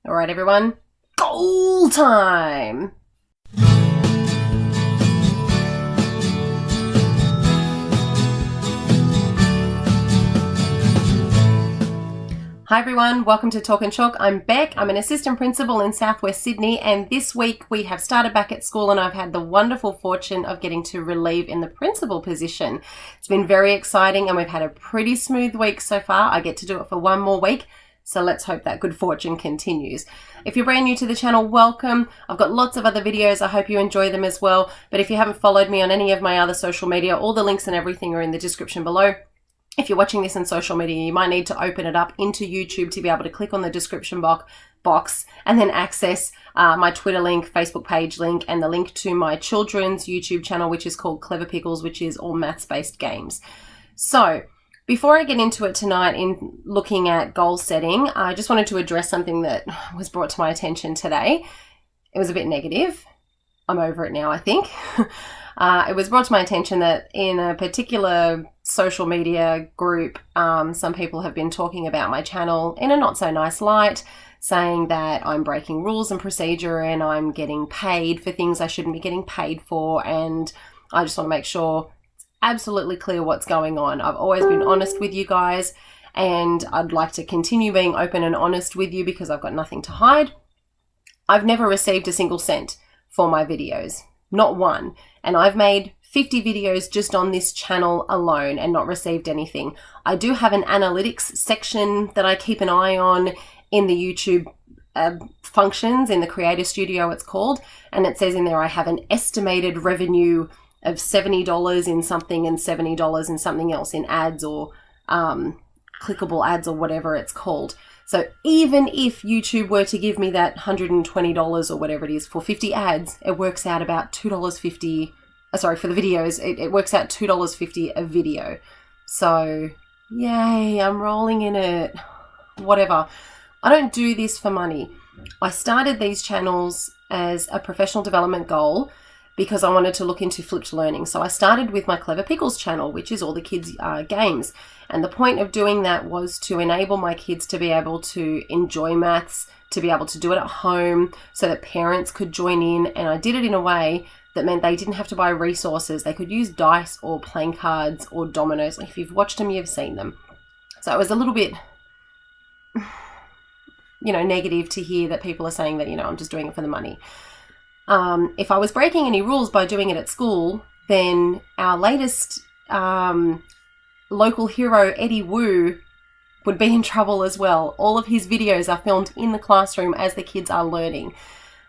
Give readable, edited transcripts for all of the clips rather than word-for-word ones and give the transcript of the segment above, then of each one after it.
All right, everyone, goal time. Hi everyone, welcome to Talk and Chalk. I'm Beck. I'm an assistant principal in Southwest Sydney, and this week we have started back at school and I've had the wonderful fortune of getting to relieve in the principal position. It's been very exciting and we've had a pretty smooth week so far. I get to do it for one more week, so let's hope that good fortune continues. If you're brand new to the channel, welcome. I've got lots of other videos. I hope you enjoy them as well. But if you haven't followed me on any of my other social media, all the links and everything are in the description below. If you're watching this on social media, you might need to open it up into YouTube to be able to click on the description box and then access my Twitter link, Facebook page link, and the link to my children's YouTube channel, which is called Clever Pickles, which is all maths-based games. So before I get into it tonight in looking at goal setting, I just wanted to address something that was brought to my attention today. It was a bit negative. I'm over it now, I think. It was brought to my attention that in a particular social media group, some people have been talking about my channel in a not so nice light, saying that I'm breaking rules and procedure and I'm getting paid for things I shouldn't be getting paid for. And I just want to make sure it's absolutely clear what's going on. I've always been honest with you guys and I'd like to continue being open and honest with you because I've got nothing to hide. I've never received a single cent for my videos, not one. And I've made 50 videos just on this channel alone and not received anything. I do have an analytics section that I keep an eye on in the YouTube functions, in the Creator Studio it's called, and it says in there I have an estimated revenue of $70 in something and $70 in something else in ads or clickable ads or whatever it's called. So even if YouTube were to give me that $120 or whatever it is for 50 ads, it works out about $2.50. Sorry, for the videos, it works out $2.50 a video. So yay, I'm rolling in it. Whatever. I don't do this for money. I started these channels as a professional development goal because I wanted to look into flipped learning. So I started with my Clever Pickles channel, which is all the kids' games. And the point of doing that was to enable my kids to be able to enjoy maths, to be able to do it at home so that parents could join in. And I did it in a way that meant they didn't have to buy resources. They could use dice or playing cards or dominoes. If you've watched them, you've seen them. So it was a little bit, negative to hear that people are saying that, I'm just doing it for the money. If I was breaking any rules by doing it at school, then our latest local hero, Eddie Wu, would be in trouble as well. All of his videos are filmed in the classroom as the kids are learning.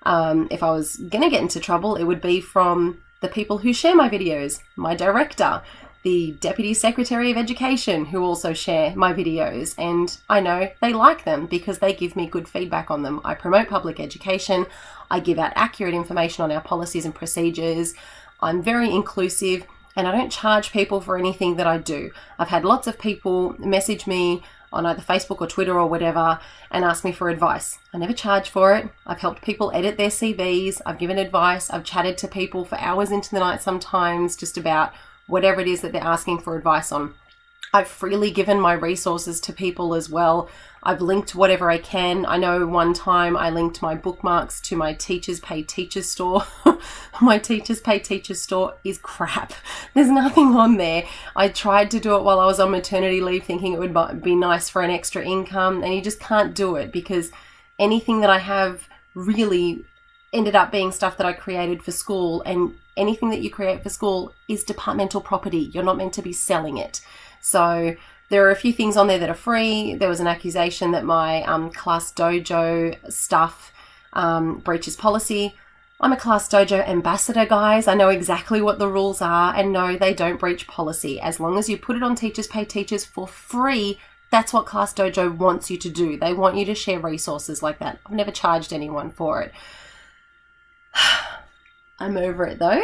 If I was going to get into trouble, it would be from the people who share my videos, my director, the Deputy Secretary of Education, who also share my videos. And I know they like them because they give me good feedback on them. I promote public education. I give out accurate information on our policies and procedures. I'm very inclusive and I don't charge people for anything that I do. I've had lots of people message me on either Facebook or Twitter or whatever and ask me for advice. I never charge for it. I've helped people edit their CVs. I've given advice. I've chatted to people for hours into the night sometimes just about whatever it is that they're asking for advice on. I've freely given my resources to people as well. I've linked whatever I can. I know one time I linked my bookmarks to my Teachers Pay Teachers store. My Teachers Pay Teachers store is crap. There's nothing on there. I tried to do it while I was on maternity leave thinking it would be nice for an extra income, and you just can't do it because anything that I have really ended up being stuff that I created for school, and anything that you create for school is departmental property. You're not meant to be selling it. So there are a few things on there that are free. There was an accusation that my Class Dojo stuff breaches policy. I'm a Class Dojo ambassador, guys. I know exactly what the rules are, and no, they don't breach policy. As long as you put it on Teachers Pay Teachers for free, that's what Class Dojo wants you to do. They want you to share resources like that. I've never charged anyone for it. I'm over it though.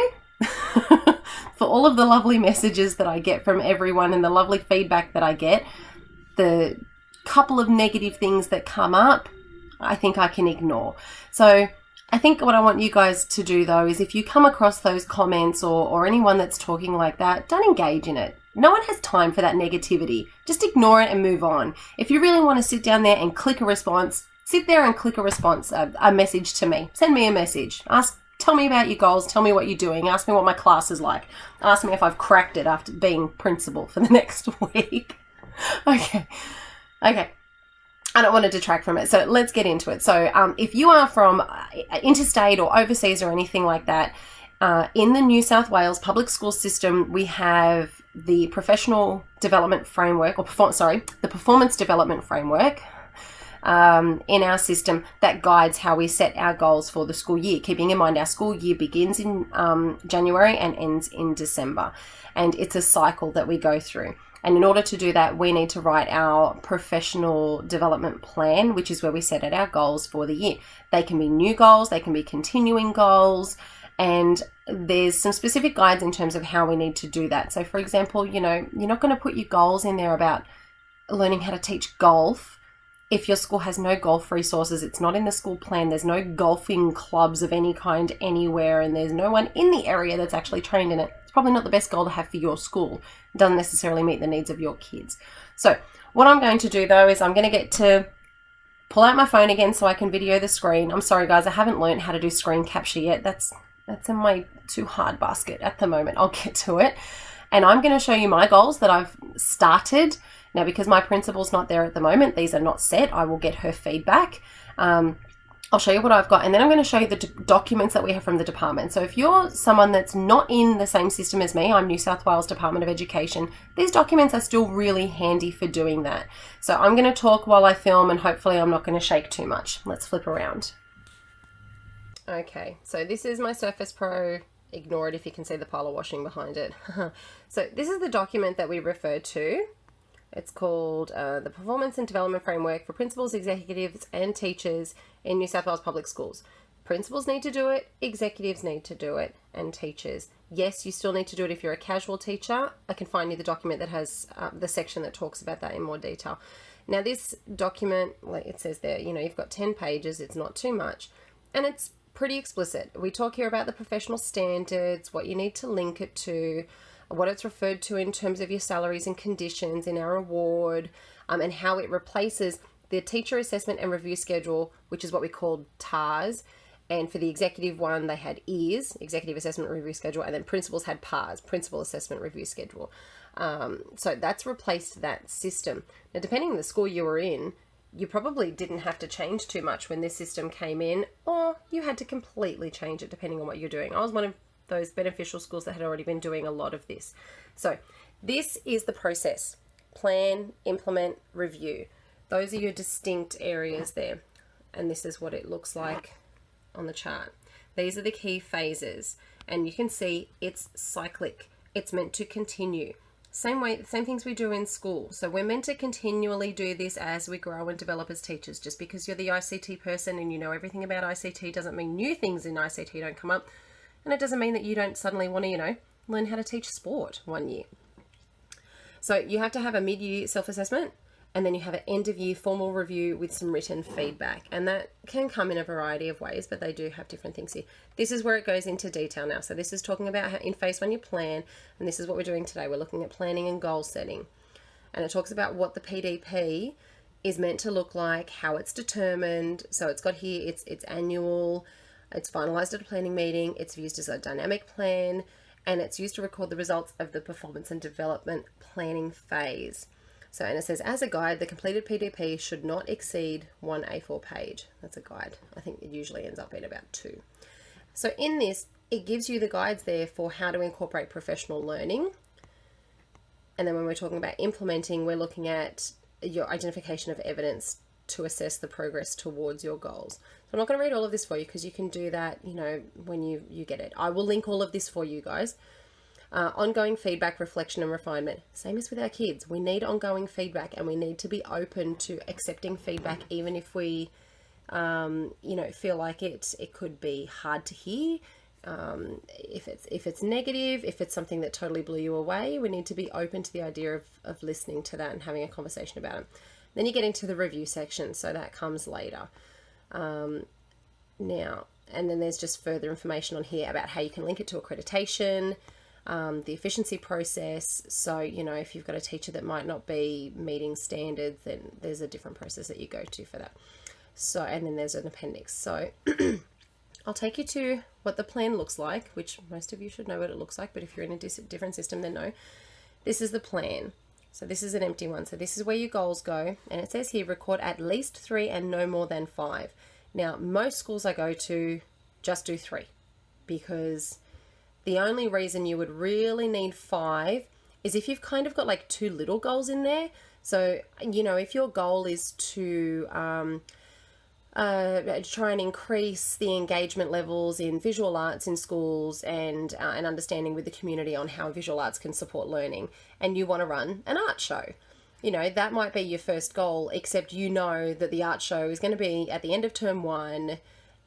For all of the lovely messages that I get from everyone and the lovely feedback that I get, the couple of negative things that come up, I think I can ignore. So I think what I want you guys to do though is if you come across those comments or anyone that's talking like that, don't engage in it. No one has time for that negativity. Just ignore it and move on. If you really want to sit down there and click a response, sit there and click a response, a message to me. Send me a message. Tell me about your goals. Tell me what you're doing. Ask me what my class is like. Ask me if I've cracked it after being principal for the next week. Okay. I don't want to detract from it, so let's get into it. So if you are from interstate or overseas or anything like that, in the New South Wales public school system, we have the professional development framework, the performance development framework in our system that guides how we set our goals for the school year, keeping in mind our school year begins in January and ends in December. And it's a cycle that we go through. And in order to do that, we need to write our professional development plan, which is where we set out our goals for the year. They can be new goals, they can be continuing goals, and there's some specific guides in terms of how we need to do that. So for example, you're not going to put your goals in there about learning how to teach golf if your school has no golf resources. It's not in the school plan. There's no golfing clubs of any kind anywhere, and there's no one in the area that's actually trained in it. It's probably not the best goal to have for your school. It doesn't necessarily meet the needs of your kids. So what I'm going to do though is I'm going to get to pull out my phone again so I can video the screen. I'm sorry guys, I haven't learned how to do screen capture yet. That's in my too hard basket at the moment. I'll get to it. And I'm going to show you my goals that I've started. Now, because my principal's not there at the moment, these are not set. I will get her feedback. I'll show you what I've got, and then I'm going to show you the documents that we have from the department. So if you're someone that's not in the same system as me, I'm New South Wales Department of Education, these documents are still really handy for doing that. So I'm going to talk while I film, and hopefully I'm not going to shake too much. Let's flip around. Okay, so this is my Surface Pro. Ignore it if you can see the pile of washing behind it. So this is the document that we refer to. It's called the Performance and Development Framework for Principals, Executives and Teachers in New South Wales Public Schools. Principals need to do it, executives need to do it, and teachers. Yes, you still need to do it if you're a casual teacher. I can find you the document that has the section that talks about that in more detail. Now this document, like it says there, you've got 10 pages, it's not too much, and it's pretty explicit. We talk here about the professional standards, what you need to link it to, what it's referred to in terms of your salaries and conditions in our award, and how it replaces the teacher assessment and review schedule, which is what we called TARS. And for the executive one, they had EARS, Executive Assessment Review Schedule, and then principals had PARS, Principal Assessment Review Schedule. So that's replaced that system. Now, depending on the school you were in, you probably didn't have to change too much when this system came in, or you had to completely change it depending on what you're doing. I was one of those beneficial schools that had already been doing a lot of this. So this is the process: plan, implement, review. Those are your distinct areas there. And this is what it looks like on the chart. These are the key phases, and you can see it's cyclic. It's meant to continue. Same things we do in school. So we're meant to continually do this as we grow and develop as teachers. Just because you're the ICT person and you know everything about ICT doesn't mean new things in ICT don't come up. And it doesn't mean that you don't suddenly want to, learn how to teach sport one year. So you have to have a mid-year self-assessment, and then you have an end-of-year formal review with some written feedback. And that can come in a variety of ways, but they do have different things here. This is where it goes into detail now. So this is talking about how in phase one you plan, and this is what we're doing today. We're looking at planning and goal setting. And it talks about what the PDP is meant to look like, how it's determined. So it's got here, it's annual, it's finalized at a planning meeting, it's used as a dynamic plan, and it's used to record the results of the performance and development planning phase. So, and it says, as a guide, the completed PDP should not exceed 1 A4 page. That's a guide. I think it usually ends up being about 2. So in this, it gives you the guides there for how to incorporate professional learning. And then when we're talking about implementing, we're looking at your identification of evidence to assess the progress towards your goals. So I'm not going to read all of this for you because you can do that, when you get it. I will link all of this for you guys. Ongoing feedback, reflection and refinement. Same as with our kids. We need ongoing feedback, and we need to be open to accepting feedback even if we, feel like it could be hard to hear. If it's negative, if it's something that totally blew you away, we need to be open to the idea of listening to that and having a conversation about it. Then you get into the review section, so that comes later. Now, and then there's just further information on here about how you can link it to accreditation, the efficiency process. So, if you've got a teacher that might not be meeting standards, then there's a different process that you go to for that. So, and then there's an appendix. So I'll take you to what the plan looks like, which most of you should know what it looks like, but if you're in a different system, then no. This is the plan. So this is an empty one. So this is where your goals go. And it says here, record at least 3 and no more than 5. Now, most schools I go to just do 3, because the only reason you would really need 5 is if you've kind of got like 2 little goals in there. So, you know, if your goal is to try and increase the engagement levels in visual arts in schools and an understanding with the community on how visual arts can support learning, and you want to run an art show, you know, that might be your first goal, except you know that the art show is going to be at the end of term 1,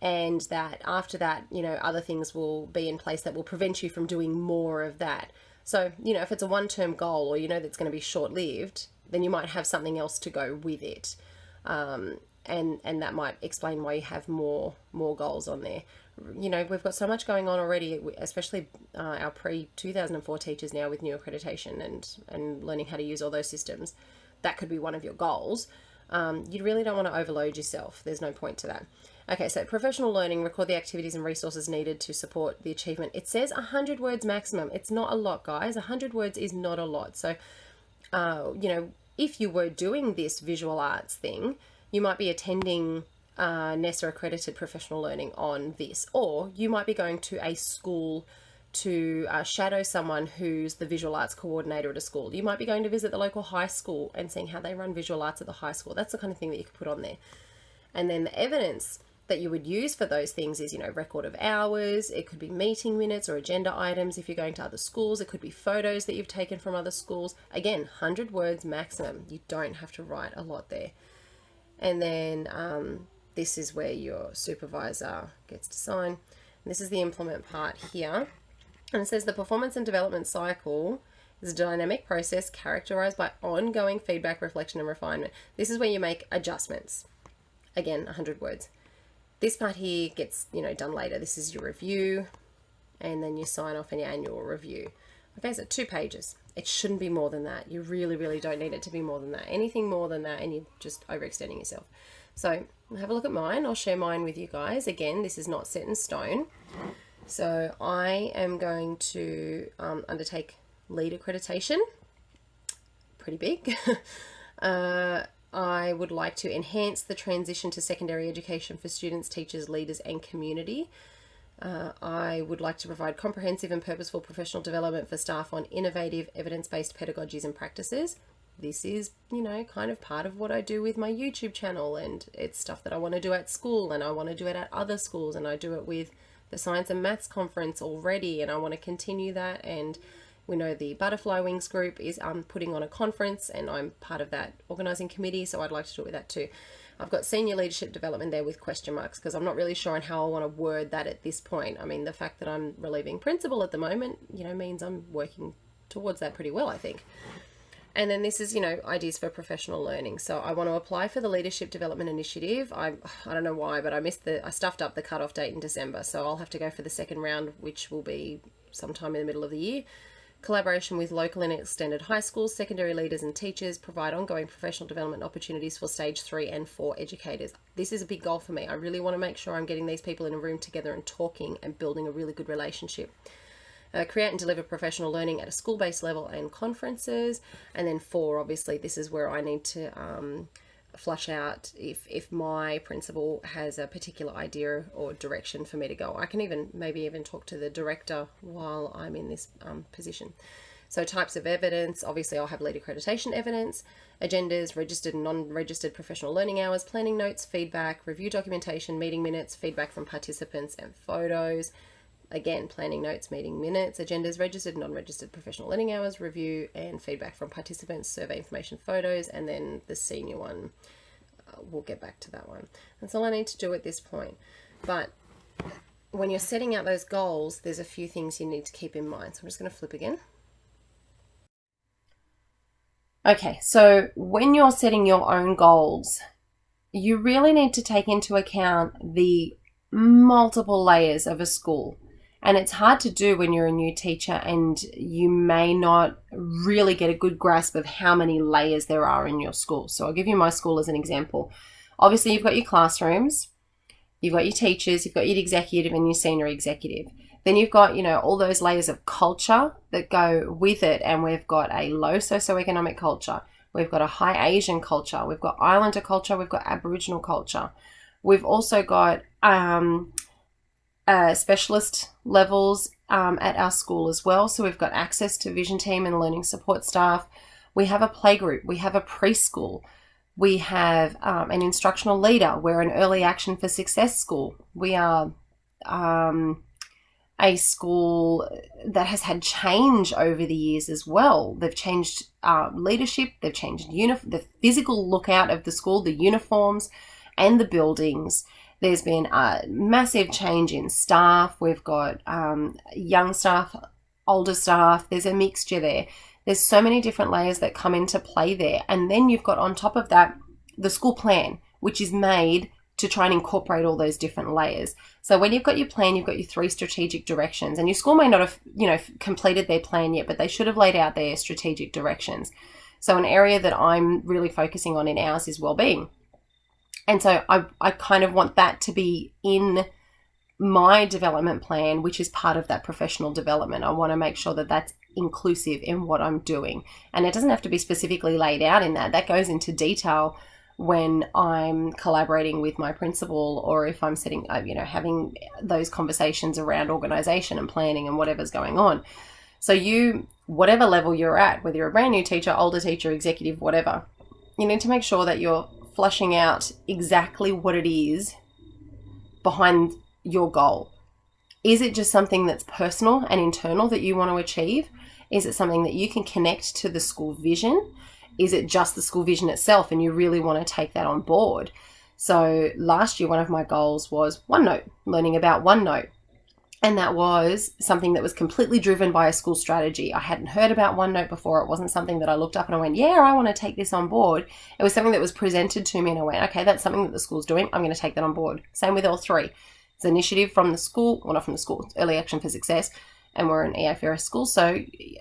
and that after that, you know, other things will be in place that will prevent you from doing more of that. So, you know, if it's a 1-term goal, or you know that's going to be short-lived, then you might have something else to go with it. And that might explain why you have more goals on there. You know, we've got so much going on already, especially our pre-2004 teachers now with new accreditation and learning how to use all those systems. That could be one of your goals. You really don't want to overload yourself. There's no point to that. Okay, so professional learning, record the activities and resources needed to support the achievement. It says 100 words maximum. It's not a lot, guys. 100 words is not a lot. So, you know, if you were doing this visual arts thing, you might be attending NESA accredited professional learning on this, or you might be going to a school to shadow someone who's the visual arts coordinator at a school. You might be going to visit the local high school and seeing how they run visual arts at the high school. That's the kind of thing that you could put on there. And then the evidence that you would use for those things is, you know, record of hours. It could be meeting minutes or agenda items if you're going to other schools. It could be photos that you've taken from other schools. Again, 100 words maximum. You don't have to write a lot there. And then this is where your supervisor gets to sign. And this is the implement part here. And it says the performance and development cycle is a dynamic process characterized by ongoing feedback, reflection, and refinement. This is where you make adjustments. Again, 100 words. This part here gets, you know, done later. This is your review, and then you sign off in your annual review. Okay, so 2 pages. It shouldn't be more than that. You really, really don't need it to be more than that. Anything more than that, and you're just overextending yourself. So have a look at mine. I'll share mine with you guys. Again, this is not set in stone. So I am going to undertake lead accreditation. Pretty big. I would like to enhance the transition to secondary education for students, teachers, leaders, and community. I would like to provide comprehensive and purposeful professional development for staff on innovative evidence-based pedagogies and practices. This is, you know, kind of part of what I do with my YouTube channel, and it's stuff that I want to do at school, and I want to do it at other schools, and I do it with the Science and Maths Conference already, and I want to continue that. And we know the Butterfly Wings group is putting on a conference, and I'm part of that organising committee, so I'd like to do it with that too. I've got senior leadership development there with question marks, because I'm not really sure on how I want to word that at this point. I mean, the fact that I'm relieving principal at the moment, you know, means I'm working towards that pretty well, I think. And then this is, you know, ideas for professional learning. So I want to apply for the Leadership Development Initiative. I don't know why, but I stuffed up the cutoff date in December. So I'll have to go for the second round, which will be sometime in the middle of the year. Collaboration with local and extended high schools, secondary leaders and teachers, provide ongoing professional development opportunities for stage 3 and 4 educators. This is a big goal for me. I really want to make sure I'm getting these people in a room together and talking and building a really good relationship. Create and deliver professional learning at a school-based level and conferences. And then 4, obviously, this is where I need to flush out if my principal has a particular idea or direction for me to go. I can maybe even talk to the director while I'm in this position. So types of evidence, obviously I'll have lead accreditation evidence, agendas, registered and non-registered professional learning hours, planning notes, feedback, review documentation, meeting minutes, feedback from participants and photos. Again, planning notes, meeting minutes, agendas, registered, non-registered professional learning hours, review and feedback from participants, survey information, photos, and then the senior one, we'll get back to that one. That's all I need to do at this point. But when you're setting out those goals, there's a few things you need to keep in mind. So I'm just going to flip again. Okay, so when you're setting your own goals, you really need to take into account the multiple layers of a school. And it's hard to do when you're a new teacher and you may not really get a good grasp of how many layers there are in your school. So I'll give you my school as an example. Obviously, you've got your classrooms, you've got your teachers, you've got your executive and your senior executive. Then you've got, all those layers of culture that go with it. And we've got a low socioeconomic culture. We've got a high Asian culture. We've got Islander culture. We've got Aboriginal culture. We've also got specialist levels at our school as well. So we've got access to vision team and learning support staff. We have a playgroup. We have a preschool. We have an instructional leader. We're an early action for success school. We are a school that has had change over the years as well. They've changed leadership. They've changed the physical lookout of the school, the uniforms and the buildings. There's been a massive change in staff. We've got young staff, older staff. There's a mixture there. There's so many different layers that come into play there. And then you've got on top of that, the school plan, which is made to try and incorporate all those different layers. So when you've got your plan, you've got your 3 strategic directions, and your school may not have, completed their plan yet, but they should have laid out their strategic directions. So an area that I'm really focusing on in ours is wellbeing. And so I kind of want that to be in my development plan, which is part of that professional development. I want to make sure that that's inclusive in what I'm doing. And it doesn't have to be specifically laid out in that. That goes into detail when I'm collaborating with my principal, or if I'm sitting, having those conversations around organization and planning and whatever's going on. So whatever level you're at, whether you're a brand new teacher, older teacher, executive, whatever, you need to make sure that you're fleshing out exactly what it is behind your goal. Is it just something that's personal and internal that you want to achieve? Is it something that you can connect to the school vision? Is it just the school vision itself and you really want to take that on board? So last year, one of my goals was OneNote, learning about OneNote. And that was something that was completely driven by a school strategy. I hadn't heard about OneNote before. It wasn't something that I looked up and I went, yeah, I want to take this on board. It was something that was presented to me and I went, okay, that's something that the school's doing. I'm going to take that on board. Same with L3. It's an initiative from the school, well, not from the school, it's Early Action for Success. And we're an EAFRS school. So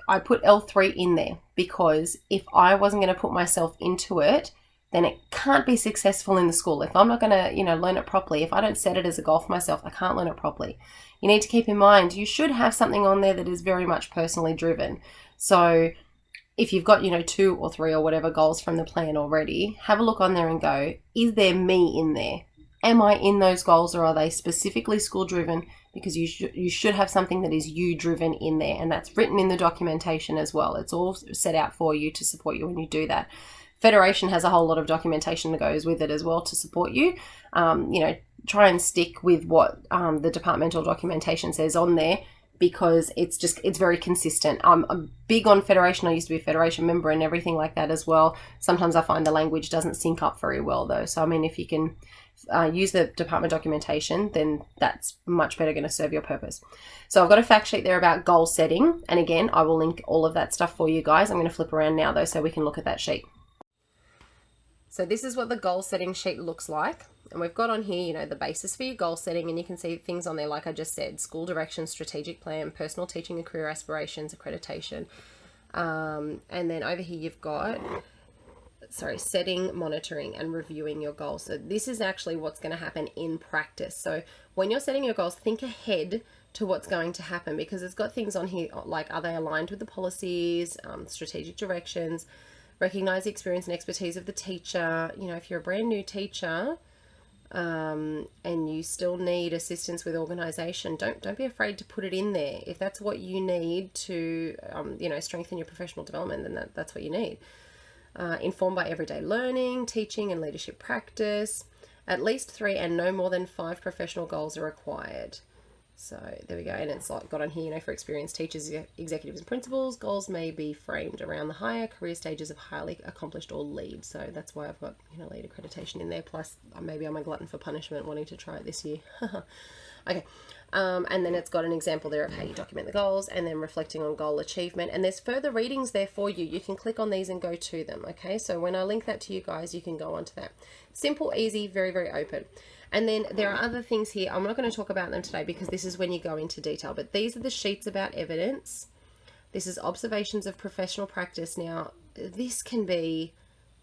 I put L3 in there because if I wasn't going to put myself into it, then it can't be successful in the school. If I'm not going to, learn it properly, if I don't set it as a goal for myself, I can't learn it properly. You need to keep in mind, you should have something on there that is very much personally driven. So if you've got, 2 or 3 or whatever goals from the plan already, have a look on there and go, is there me in there? Am I in those goals, or are they specifically school driven? Because you should have something that is you driven in there, and that's written in the documentation as well. It's all set out for you to support you when you do that. Federation has a whole lot of documentation that goes with it as well to support you. Try and stick with what the departmental documentation says on there, because it's very consistent. I'm big on Federation. I used to be a Federation member and everything like that as well. Sometimes I find the language doesn't sync up very well though. So, if you can use the department documentation, then that's much better going to serve your purpose. So I've got a fact sheet there about goal setting. And again, I will link all of that stuff for you guys. I'm going to flip around now though, so we can look at that sheet. So this is what the goal setting sheet looks like. And we've got on here, the basis for your goal setting, and you can see things on there, like I just said, school direction, strategic plan, personal teaching and career aspirations, accreditation. And then over here, you've got, setting, monitoring, and reviewing your goals. So this is actually what's going to happen in practice. So when you're setting your goals, think ahead to what's going to happen, because it's got things on here like, are they aligned with the policies, strategic directions, recognize the experience and expertise of the teacher. If you're a brand new teacher, and you still need assistance with organization, don't be afraid to put it in there. If that's what you need to, strengthen your professional development, then that's what you need. Informed by everyday learning, teaching and leadership practice. At least 3 and no more than 5 professional goals are required. So there we go. And it's got on here, for experienced teachers, executives and principals, goals may be framed around the higher career stages of highly accomplished or lead. So that's why I've got, lead accreditation in there. Plus maybe I'm a glutton for punishment wanting to try it this year. Okay. And then it's got an example there of how you document the goals, and then reflecting on goal achievement. And there's further readings there for you. You can click on these and go to them. Okay. So when I link that to you guys, you can go onto that. Simple, easy, very, very open. And then there are other things here. I'm not going to talk about them today because this is when you go into detail, but these are the sheets about evidence. This is observations of professional practice. Now, this can be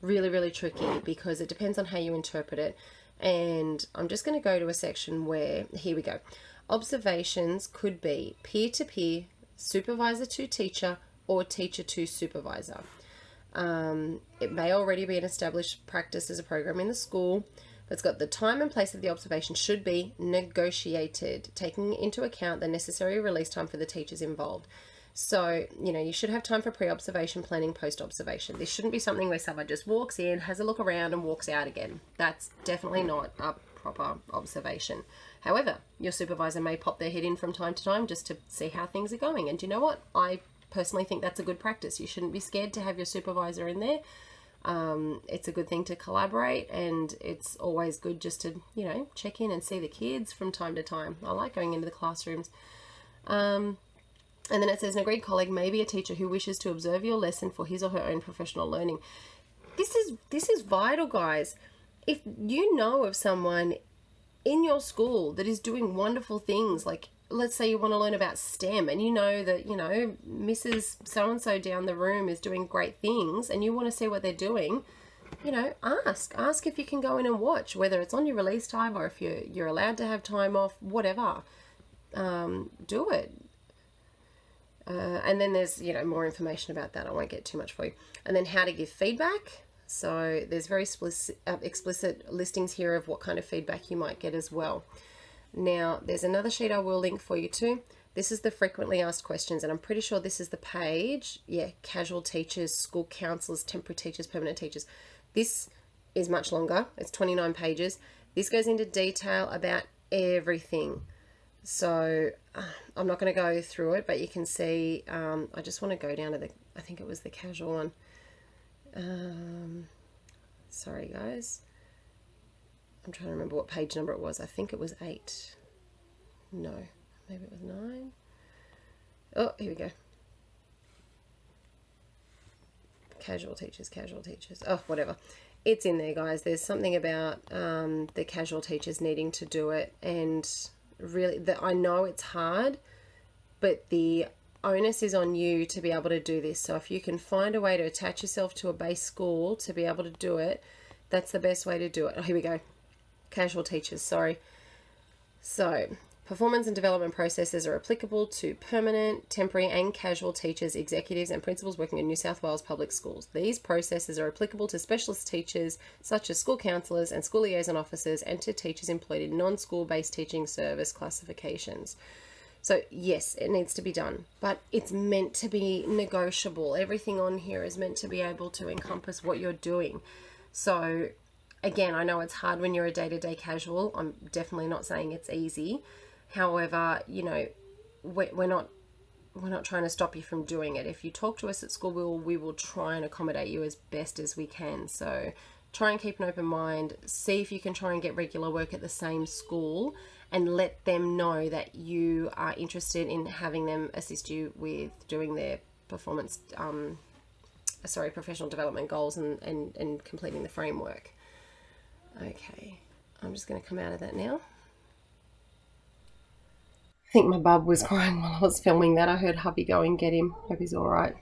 really, really tricky because it depends on how you interpret it. And I'm just going to go to a section where, here we go. Observations could be peer-to-peer, supervisor to teacher, or teacher to supervisor. It may already be an established practice as a program in the school. It's got the time and place of the observation should be negotiated, taking into account the necessary release time for the teachers involved. So, you should have time for pre-observation planning, post-observation. This shouldn't be something where someone just walks in, has a look around and walks out again. That's definitely not a proper observation. However, your supervisor may pop their head in from time to time just to see how things are going. And you know what? I personally think that's a good practice. You shouldn't be scared to have your supervisor in there. It's a good thing to collaborate, and it's always good just to, check in and see the kids from time to time. I like going into the classrooms. And then it says, an agreed colleague may be a teacher who wishes to observe your lesson for his or her own professional learning. This is vital, guys. If you know of someone in your school that is doing wonderful things, like let's say you want to learn about STEM and you know that, Mrs. So-and-so down the room is doing great things and you want to see what they're doing, ask if you can go in and watch, whether it's on your release time or if you're allowed to have time off, whatever. Do it. And then there's, more information about that. I won't get too much for you. And then how to give feedback. So there's very explicit listings here of what kind of feedback you might get as well. Now, there's another sheet I will link for you too. This is the frequently asked questions, and I'm pretty sure this is the page. Yeah, casual teachers, school counselors, temporary teachers, permanent teachers. This is much longer. It's 29 pages. This goes into detail about everything. So I'm not going to go through it, but you can see, I just want to go down to I think it was the casual one. Sorry guys. I'm trying to remember what page number it was. I think it was 8. No, maybe it was 9. Oh, here we go. Casual teachers. Oh, whatever. It's in there, guys. There's something about the casual teachers needing to do it, and really, I know it's hard, but the onus is on you to be able to do this. So if you can find a way to attach yourself to a base school to be able to do it, that's the best way to do it. Oh, here we go. Casual teachers, sorry. So performance and development processes are applicable to permanent, temporary and casual teachers, executives and principals working in New South Wales public schools. These processes are applicable to specialist teachers such as school counsellors and school liaison officers, and to teachers employed in non-school based teaching service classifications. So yes, it needs to be done, but it's meant to be negotiable. Everything on here is meant to be able to encompass what you're doing. So again, I know it's hard when you're a day-to-day casual. I'm definitely not saying it's easy. However, we're not trying to stop you from doing it. If you talk to us at school, we will try and accommodate you as best as we can. So try and keep an open mind. See if you can try and get regular work at the same school, and let them know that you are interested in having them assist you with doing their professional development goals and completing the framework. Okay, I'm just going to come out of that now. I think my bub was crying while I was filming that. I heard hubby go and get him. Hope he's all right.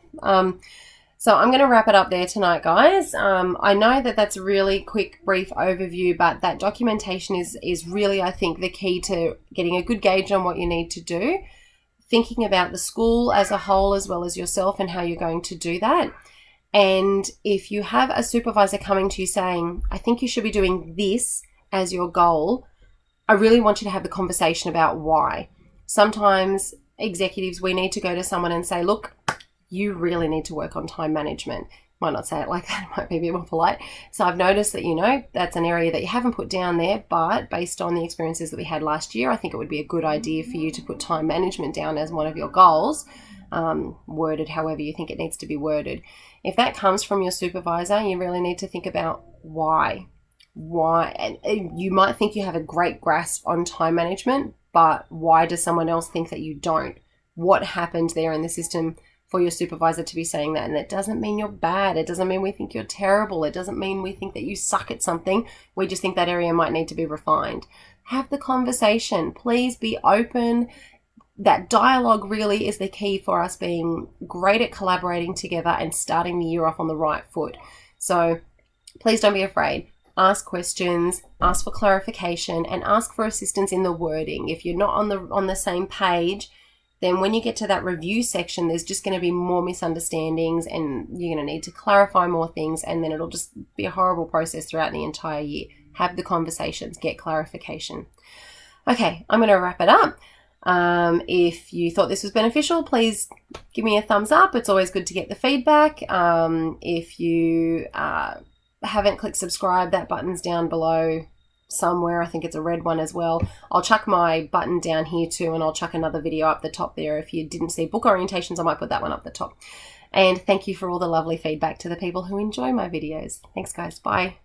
So I'm going to wrap it up there tonight, guys. I know that that's a really quick, brief overview, but that documentation is really, I think, the key to getting a good gauge on what you need to do, thinking about the school as a whole as well as yourself and how you're going to do that. And if you have a supervisor coming to you saying, I think you should be doing this as your goal, I really want you to have the conversation about why. Sometimes executives, we need to go to someone and say, look, you really need to work on time management. Might not say it like that, it might be a bit more polite. So I've noticed that, that's an area that you haven't put down there, but based on the experiences that we had last year, I think it would be a good idea for you to put time management down as one of your goals, worded however you think it needs to be worded. If that comes from your supervisor, you really need to think about why. And you might think you have a great grasp on time management, but why does someone else think that you don't? What happened there in the system for your supervisor to be saying that? And that doesn't mean you're bad. It doesn't mean we think you're terrible. It doesn't mean we think that you suck at something. We just think that area might need to be refined. Have the conversation. Please be open. That dialogue really is the key for us being great at collaborating together and starting the year off on the right foot. So please don't be afraid. Ask questions, ask for clarification, and ask for assistance in the wording. If you're not on the same page, then when you get to that review section, there's just going to be more misunderstandings and you're going to need to clarify more things, and then it'll just be a horrible process throughout the entire year. Have the conversations, get clarification. Okay, I'm going to wrap it up. If you thought this was beneficial, please give me a thumbs up. It's always good to get the feedback. If you haven't clicked subscribe, that button's down below somewhere. I think it's a red one as well. I'll chuck my button down here too, and I'll chuck another video up the top there. If you didn't see book orientations, I might put that one up the top. And thank you for all the lovely feedback to the people who enjoy my videos. Thanks guys. Bye.